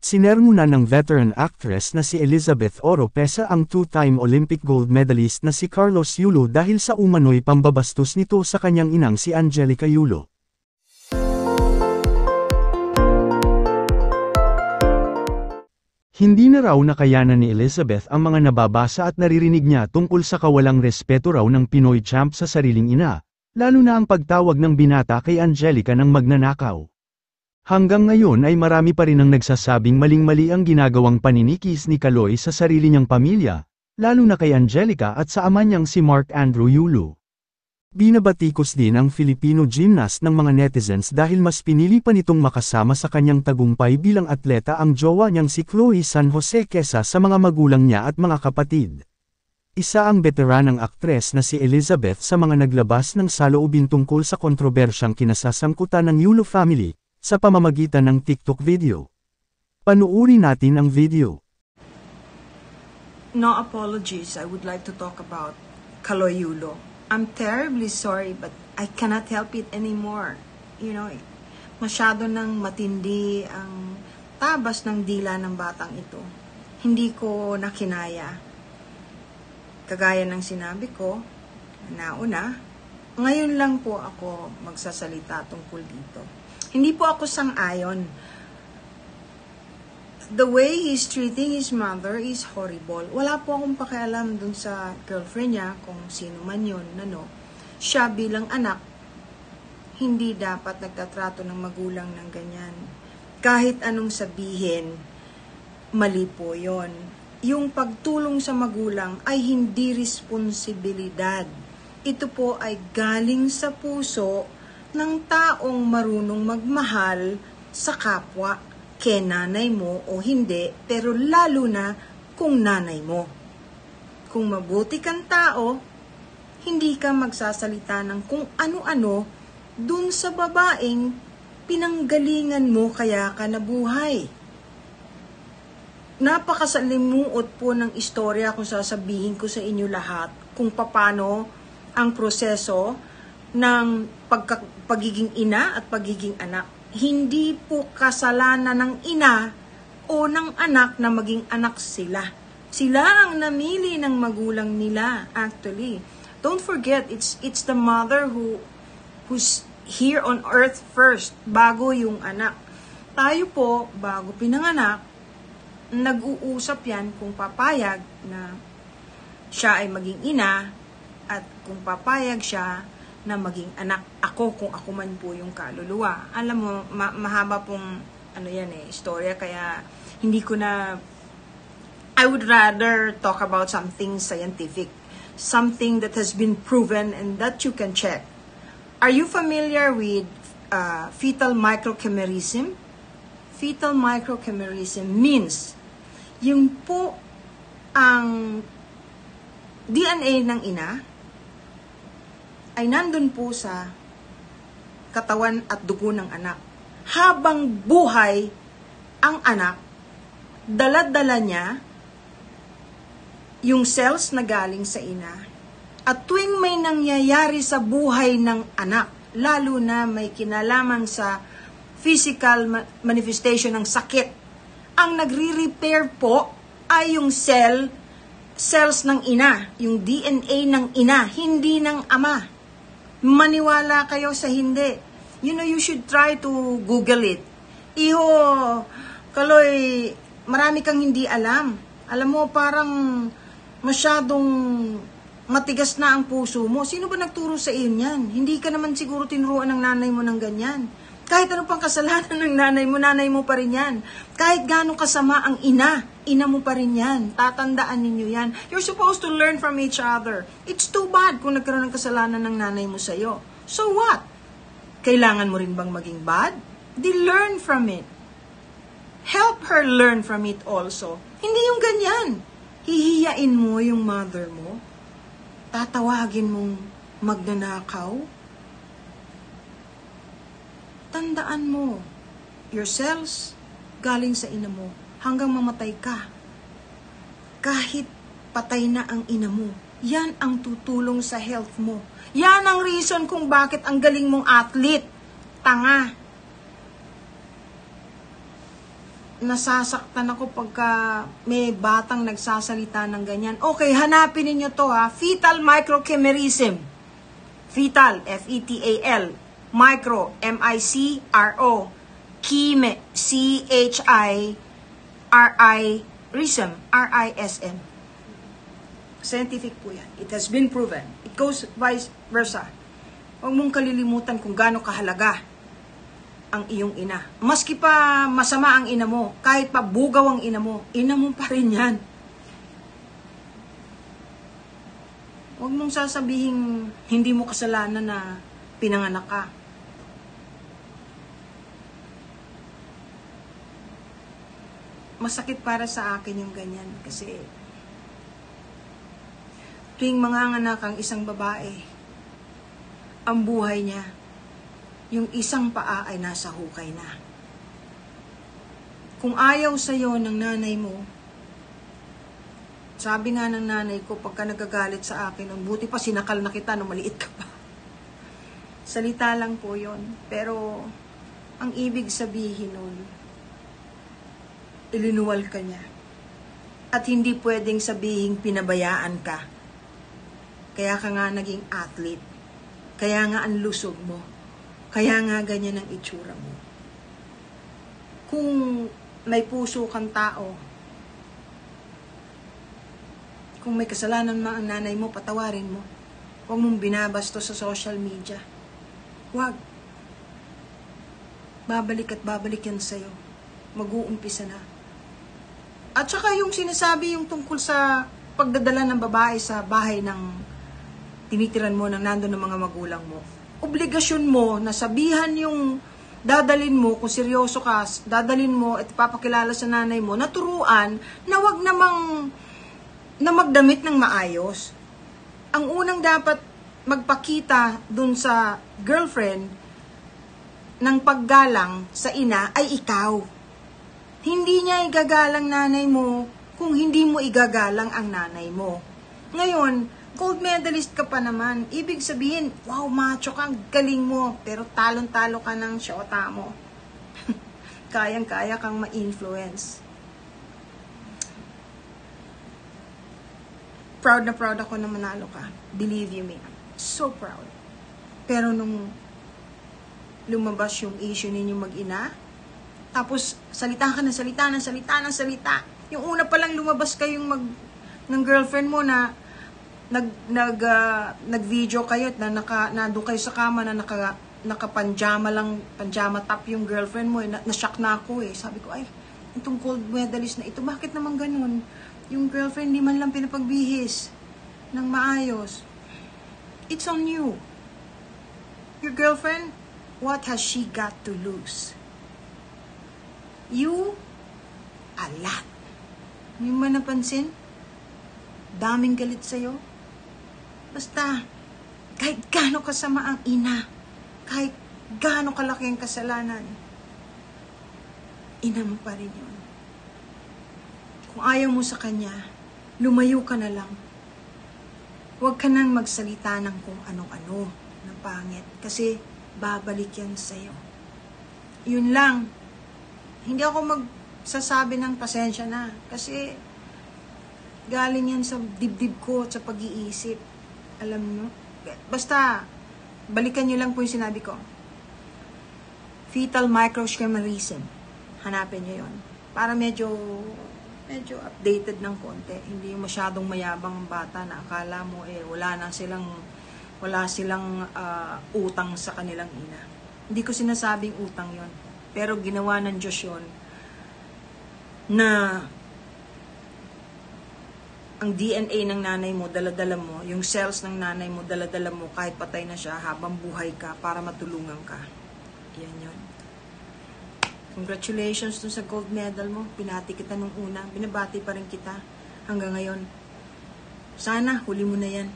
Sinermonan ng veteran actress na si Elizabeth Oropesa ang two-time Olympic gold medalist na si Carlos Yulo dahil sa umano'y pambabastos nito sa kanyang inang si Angelica Yulo. Hindi na raw nakayanan ni Elizabeth ang mga nababasa at naririnig niya tungkol sa kawalang respeto raw ng Pinoy champ sa sariling ina, lalo na ang pagtawag ng binata kay Angelica ng magnanakaw. Hanggang ngayon ay marami pa rin ang nagsasabing maling-mali ang ginagawang paninikis ni Kaloy sa sarili niyang pamilya, lalo na kay Angelica at sa ama niyang si Mark Andrew Yulo. Binabatikos din ang Filipino gymnast ng mga netizens dahil mas pinili pa nitong makasama sa kanyang tagumpay bilang atleta ang jowa niyang si Chloe San Jose kesa sa mga magulang niya at mga kapatid. Isa ang veteranang aktres na si Elizabeth sa mga naglabas ng saloobin tungkol sa kontrobersyang kinasasangkutan ng Yulo family, sa pamamagitan ng TikTok video. Panuuri natin ang video. No apologies, I would like to talk about Kaloy Yulo. I'm terribly sorry but I cannot help it anymore. You know, masyado nang matindi ang tabas ng dila ng batang ito. Hindi ko nakinaya. Kagaya ng sinabi ko, nauna, ngayon lang po ako magsasalita tungkol dito. Hindi po ako sang-ayon. The way he's treating his mother is horrible. Wala po akong pakialam dun sa girlfriend niya, kung sino man yun, ano. Siya bilang anak, hindi dapat nagtatrato ng magulang ng ganyan. Kahit anong sabihin, mali po yun. Yung pagtulong sa magulang ay hindi responsibilidad. Ito po ay galing sa puso ng taong marunong magmahal sa kapwa, kay nanay mo o hindi, pero lalo na kung nanay mo. Kung mabuti kang tao, hindi ka magsasalita ng kung ano-ano dun sa babaeng pinanggalingan mo kaya ka nabuhay. Napakasalimuot po ng istorya kung sasabihin ko sa inyo lahat kung paano ang proseso ng pagiging ina at pagiging anak. Hindi po kasalanan ng ina o ng anak na maging anak sila. Sila ang namili ng magulang nila, actually. Don't forget, it's the mother who's here on earth first, bago yung anak. Tayo po, bago pinanganak, nag-uusap yan kung papayag na siya ay maging ina at kung papayag siya na maging anak ako kung ako man po yung kaluluwa. Alam mo, mahaba pong istorya, kaya hindi ko na, I would rather talk about something scientific, something that has been proven and that you can check. Are you familiar with fetal microchimerism? Fetal microchimerism means yung po ang DNA ng ina ay nandun po sa katawan at dugo ng anak. Habang buhay ang anak, dala-dala niya yung cells na galing sa ina. At tuwing may nangyayari sa buhay ng anak, lalo na may kinalaman sa physical manifestation ng sakit, ang nagre-repair po ay yung cells ng ina, yung DNA ng ina, hindi ng ama. Maniwala kayo sa hindi. You know, you should try to Google it. Iho, Kaloy, marami kang hindi alam. Alam mo, parang masyadong matigas na ang puso mo. Sino ba nagturo sa iyo niyan? Hindi ka naman siguro tinuruan ng nanay mo ng ganyan. Kahit ano pang kasalanan ng nanay mo pa rin yan. Kahit gaano kasama ang ina mo pa rin yan. Tatandaan ninyo yan. You're supposed to learn from each other. It's too bad kung nagkaroon ng kasalanan ng nanay mo sa'yo. So what? Kailangan mo rin bang maging bad? Di learn from it. Help her learn from it also. Hindi yung ganyan. Hihiyain mo yung mother mo. Tatawagin mong magnanakaw. Tandaan mo, your cells galing sa ina mo hanggang mamatay ka. Kahit patay na ang ina mo, yan ang tutulong sa health mo. Yan ang reason kung bakit ang galing mong athlete. Tanga. nasasaktan ako pagka may batang nagsasalita ng ganyan. Okay, hanapin ninyo to ha. Fetal microchimerism. Fetal, F-E-T-A-L. Micro, M-I-C-R-O. Chime, C-H-I-R-I-rism, R-I-S-M. Scientific po yan. It has been proven. It goes vice versa. Huwag mong kalilimutan kung gaano kahalaga ang iyong ina. Maski pa masama ang ina mo, kahit pa bugaw ang ina mo pa rin yan. Huwag mong sasabihin hindi mo kasalanan na pinanganak ka. Masakit para sa akin yung ganyan kasi tuwing manganganak ang isang babae, ang buhay niya, yung isang paa ay nasa hukay na. Kung ayaw sa'yo ng nanay mo, sabi nga ng nanay ko, pagka nagagalit sa akin, ang buti pa sinakal na kita nung maliit ka pa. Salita lang po yon. Pero, ang ibig sabihin nun, ilinuwal ka niya. At hindi pwedeng sabihin pinabayaan ka. Kaya ka nga naging athlete. Kaya nga ang lusog mo. Kaya nga ganyan ang itsura mo. Kung may puso kang tao, kung may kasalanan ang nanay mo, patawarin mo. Huwag mong binabasto sa social media. Huwag. Babalik at babalik yan sa'yo. Mag-uumpisa na. At saka yung sinasabi yung tungkol sa pagdadala ng babae sa bahay ng tinitiran mo nang nandun ng mga magulang mo. Obligasyon mo na sabihan yung dadalin mo, kung seryoso ka, dadalin mo at ipapakilala sa nanay mo, naturuan na wag namang na magdamit ng maayos. Ang unang dapat magpakita dun sa girlfriend ng paggalang sa ina ay ikaw. Hindi niya igagalang nanay mo kung hindi mo igagalang ang nanay mo. Ngayon, gold medalist ka pa naman. Ibig sabihin, wow, macho ka, galing mo. Pero talon-talo ka ng syota mo. Kayang-kaya kang ma-influence. Proud na proud ako na manalo ka. Believe you me. So proud. Pero nung lumabas yung issue ninyo mag-ina, tapos salita ka ng salita, ng salita, ng salita. Yung una pa lang lumabas kayong ng girlfriend mo na nag-video kayo at nandun kayo sa kama na naka-panjama lang, panjama top yung girlfriend mo. Na-shock na ako eh. Sabi ko, ay, itong gold medalist na ito, bakit naman ganun? Yung girlfriend di man lang pinapagbihis ng maayos. It's on you. Your girlfriend, what has she got to lose? You, a lot. Hindi mo napansin? Daming galit sa'yo. Basta, kahit gaano kasama ang ina, kahit gaano kalaki ang kasalanan, ina mo pa rin yun. Kung ayaw mo sa kanya, lumayo ka na lang. Huwag ka nang magsalita ng kung anong-ano na pangit. Kasi babalik yan sa'yo. Yun lang. Hindi ako magsasabi ng pasensya na. Kasi galing yan sa dibdib ko at sa pag-iisip. Alam nyo? Basta, balikan nyo lang po yung sinabi ko. Fetal microchimerism. Hanapin nyo yun. Para medyo updated ng konti. Hindi masyadong mayabang ang bata na akala mo wala silang utang sa kanilang ina. Hindi ko sinasabing utang yon, pero ginawa ng Diyos yun na ang DNA ng nanay mo, dala-dala mo, yung cells ng nanay mo, dala-dala mo kahit patay na siya habang buhay ka para matulungan ka. Yan yun. Congratulations dun sa gold medal mo. Pinati kita nung una. Binabati pa rin kita hanggang ngayon. Sana huli mo na yan.